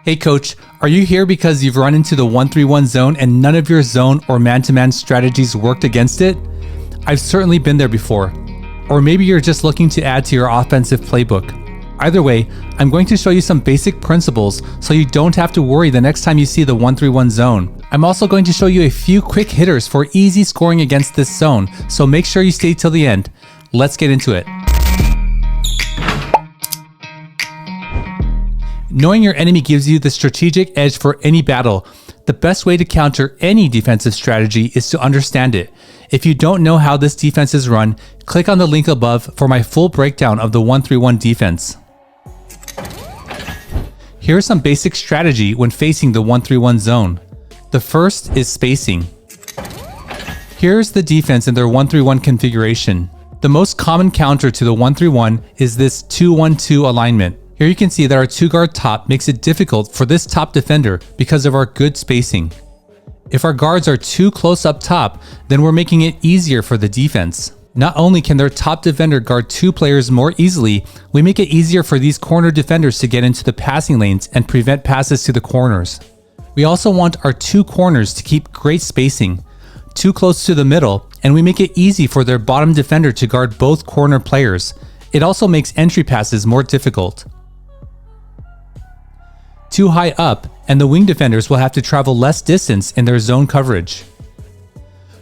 Hey coach, are you here because you've run into the 1-3-1 zone and none of your zone or man-to-man strategies worked against it? I've certainly been there before. Or maybe you're just looking to add to your offensive playbook. Either way, I'm going to show you some basic principles so you don't have to worry the next time you see the 1-3-1 zone. I'm also going to show you a few quick hitters for easy scoring against this zone, so make sure you stay till the end. Let's get into it. Knowing your enemy gives you the strategic edge for any battle. The best way to counter any defensive strategy is to understand it. If you don't know how this defense is run, click on the link above for my full breakdown of the 1-3-1 defense. Here are some basic strategy when facing the 1-3-1 zone. The first is spacing. Here's the defense in their 1-3-1 configuration. The most common counter to the 1-3-1 is this 2-1-2 alignment. Here you can see that our 2-guard top makes it difficult for this top defender because of our good spacing. If our guards are too close up top, then we're making it easier for the defense. Not only can their top defender guard 2 players more easily, we make it easier for these corner defenders to get into the passing lanes and prevent passes to the corners. We also want our 2 corners to keep great spacing, too close to the middle, and we make it easy for their bottom defender to guard both corner players. It also makes entry passes more difficult. Too high up, and the wing defenders will have to travel less distance in their zone coverage.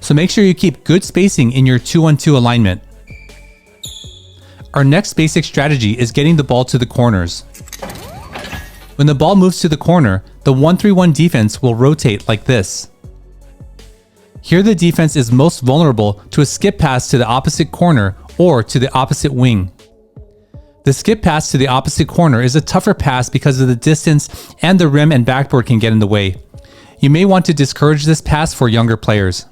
So make sure you keep good spacing in your 2-1-2 alignment. Our next basic strategy is getting the ball to the corners. When the ball moves to the corner, the 1-3-1 defense will rotate like this. Here the defense is most vulnerable to a skip pass to the opposite corner or to the opposite wing. The skip pass to the opposite corner is a tougher pass because of the distance and the rim and backboard can get in the way. You may want to discourage this pass for younger players.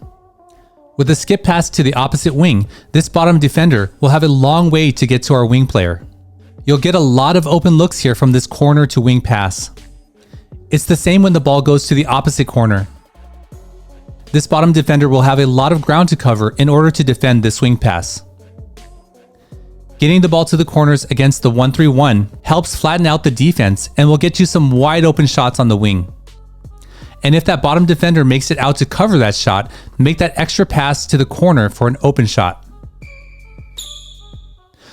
With the skip pass to the opposite wing, this bottom defender will have a long way to get to our wing player. You'll get a lot of open looks here from this corner to wing pass. It's the same when the ball goes to the opposite corner. This bottom defender will have a lot of ground to cover in order to defend this wing pass. Getting the ball to the corners against the 1-3-1 helps flatten out the defense and will get you some wide open shots on the wing. And if that bottom defender makes it out to cover that shot, make that extra pass to the corner for an open shot.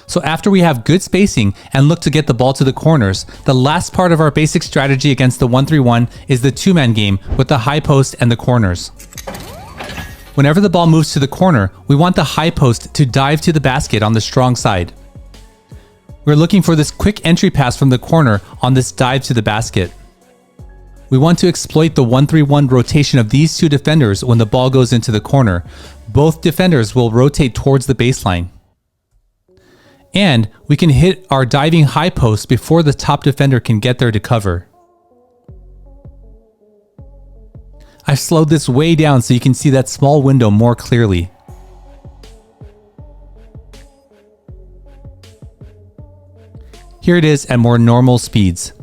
So after we have good spacing and look to get the ball to the corners, the last part of our basic strategy against the 1-3-1 is the 2-man game with the high post and the corners. Whenever the ball moves to the corner, we want the high post to dive to the basket on the strong side. We're looking for this quick entry pass from the corner on this dive to the basket. We want to exploit the 1-3-1 rotation of these 2 defenders when the ball goes into the corner. Both defenders will rotate towards the baseline. And we can hit our diving high post before the top defender can get there to cover. I've slowed this way down so you can see that small window more clearly. Here it is at more normal speeds.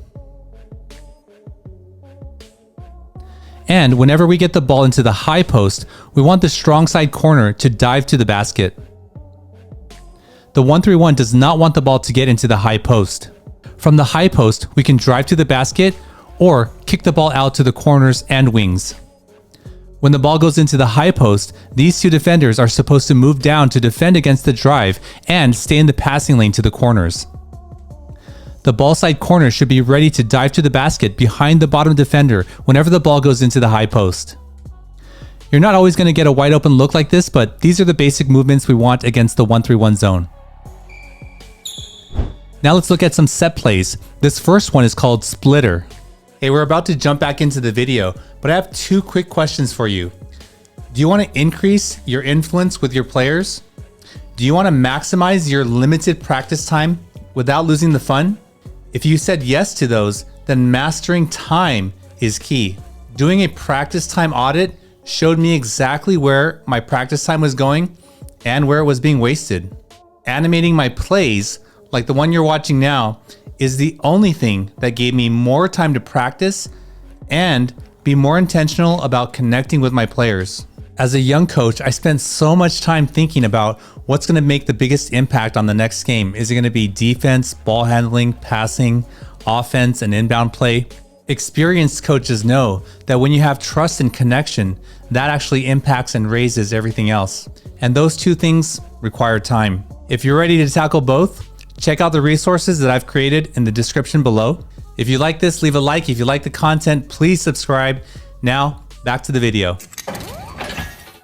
And whenever we get the ball into the high post, we want the strong side corner to dive to the basket. The 1-3-1 does not want the ball to get into the high post. From the high post, we can drive to the basket or kick the ball out to the corners and wings. When the ball goes into the high post, these 2 defenders are supposed to move down to defend against the drive and stay in the passing lane to the corners. The ball side corner should be ready to dive to the basket behind the bottom defender whenever the ball goes into the high post. You're not always going to get a wide open look like this, but these are the basic movements we want against the 1-3-1 zone. Now let's look at some set plays. This first one is called Splitter. Hey, we're about to jump back into the video, but I have 2 quick questions for you. Do you want to increase your influence with your players? Do you want to maximize your limited practice time without losing the fun? If you said yes to those, then mastering time is key. Doing a practice time audit showed me exactly where my practice time was going and where it was being wasted. Animating my plays, like the one you're watching now, is the only thing that gave me more time to practice and be more intentional about connecting with my players. As a young coach, I spent so much time thinking about what's going to make the biggest impact on the next game. Is it going to be defense, ball handling, passing, offense, and inbound play? Experienced coaches know that when you have trust and connection, that actually impacts and raises everything else. And those two things require time. If you're ready to tackle both, check out the resources that I've created in the description below. If you like this, leave a like. If you like the content, please subscribe. Now, back to the video.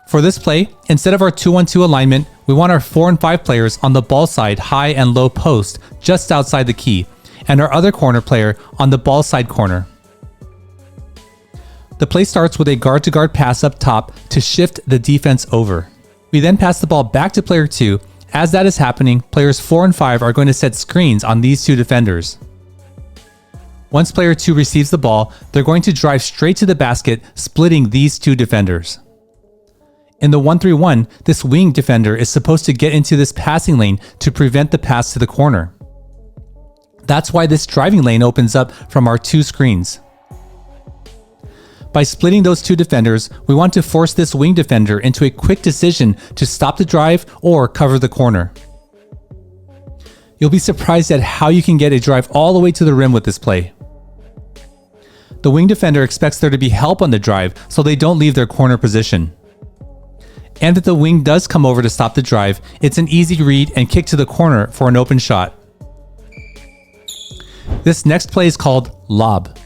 For this play, instead of our 2-1-2 alignment, we want our 4 and 5 players on the ball side high and low post just outside the key, and our other corner player on the ball side corner. The play starts with a guard-to-guard pass up top to shift the defense over. We then pass the ball back to player 2. As that is happening, players 4 and 5 are going to set screens on these two defenders. Once player 2 receives the ball, they're going to drive straight to the basket, splitting these two defenders. In the 1-3-1, this wing defender is supposed to get into this passing lane to prevent the pass to the corner. That's why this driving lane opens up from our two screens. By splitting those two defenders, we want to force this wing defender into a quick decision to stop the drive or cover the corner. You'll be surprised at how you can get a drive all the way to the rim with this play. The wing defender expects there to be help on the drive so they don't leave their corner position. And if the wing does come over to stop the drive, it's an easy read and kick to the corner for an open shot. This next play is called lob.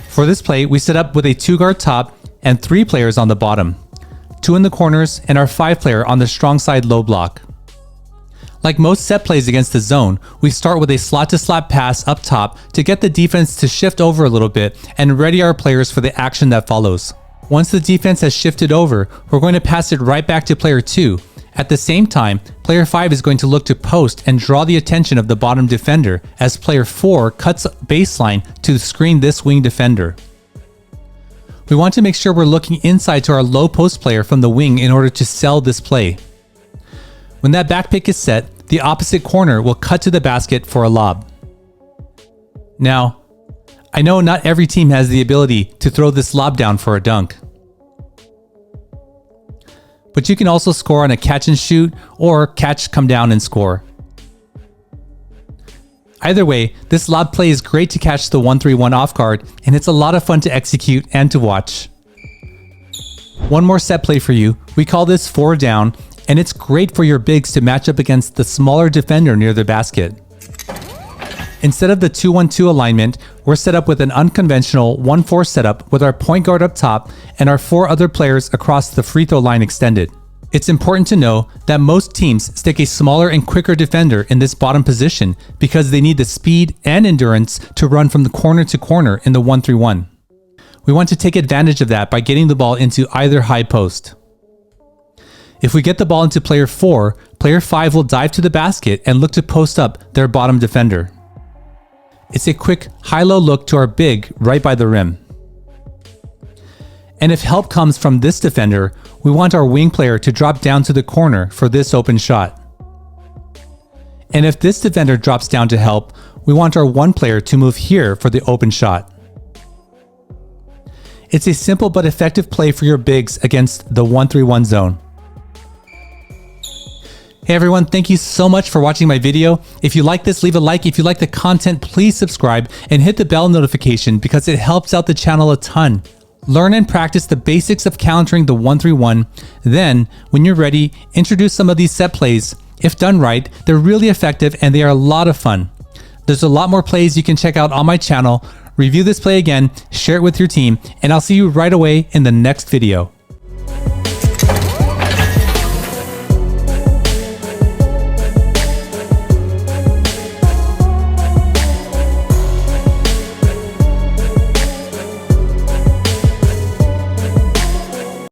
For this play, we set up with a 2-guard top and 3 players on the bottom, 2 in the corners and our 5 player on the strong side low block. Like most set plays against the zone, we start with a slot-to-slot pass up top to get the defense to shift over a little bit and ready our players for the action that follows. Once the defense has shifted over, we're going to pass it right back to player 2. At the same time, player 5 is going to look to post and draw the attention of the bottom defender as player 4 cuts baseline to screen this wing defender. We want to make sure we're looking inside to our low post player from the wing in order to sell this play. When that back pick is set, the opposite corner will cut to the basket for a lob. Now, I know not every team has the ability to throw this lob down for a dunk. But you can also score on a catch and shoot or catch, come down and score. Either way, this lob play is great to catch the 1-3-1 off guard, and it's a lot of fun to execute and to watch. One more set play for you. We call this 4 down, and it's great for your bigs to match up against the smaller defender near the basket. Instead of the 2-1-2 alignment, we're set up with an unconventional 1-4 setup with our point guard up top and our 4 other players across the free throw line extended. It's important to know that most teams stick a smaller and quicker defender in this bottom position because they need the speed and endurance to run from the corner to corner in the 1-3-1. We want to take advantage of that by getting the ball into either high post. If we get the ball into player 4, player 5 will dive to the basket and look to post up their bottom defender. It's a quick high-low look to our big right by the rim. And if help comes from this defender, we want our wing player to drop down to the corner for this open shot. And if this defender drops down to help, we want our 1 player to move here for the open shot. It's a simple but effective play for your bigs against the 1-3-1 zone. Hey everyone, thank you so much for watching my video. If you like this, leave a like. If you like the content, please subscribe and hit the bell notification because it helps out the channel a ton. Learn and practice the basics of countering the 1-3-1. Then, when you're ready, introduce some of these set plays. If done right, they're really effective and they are a lot of fun. There's a lot more plays you can check out on my channel. Review this play again, share it with your team, and I'll see you right away in the next video.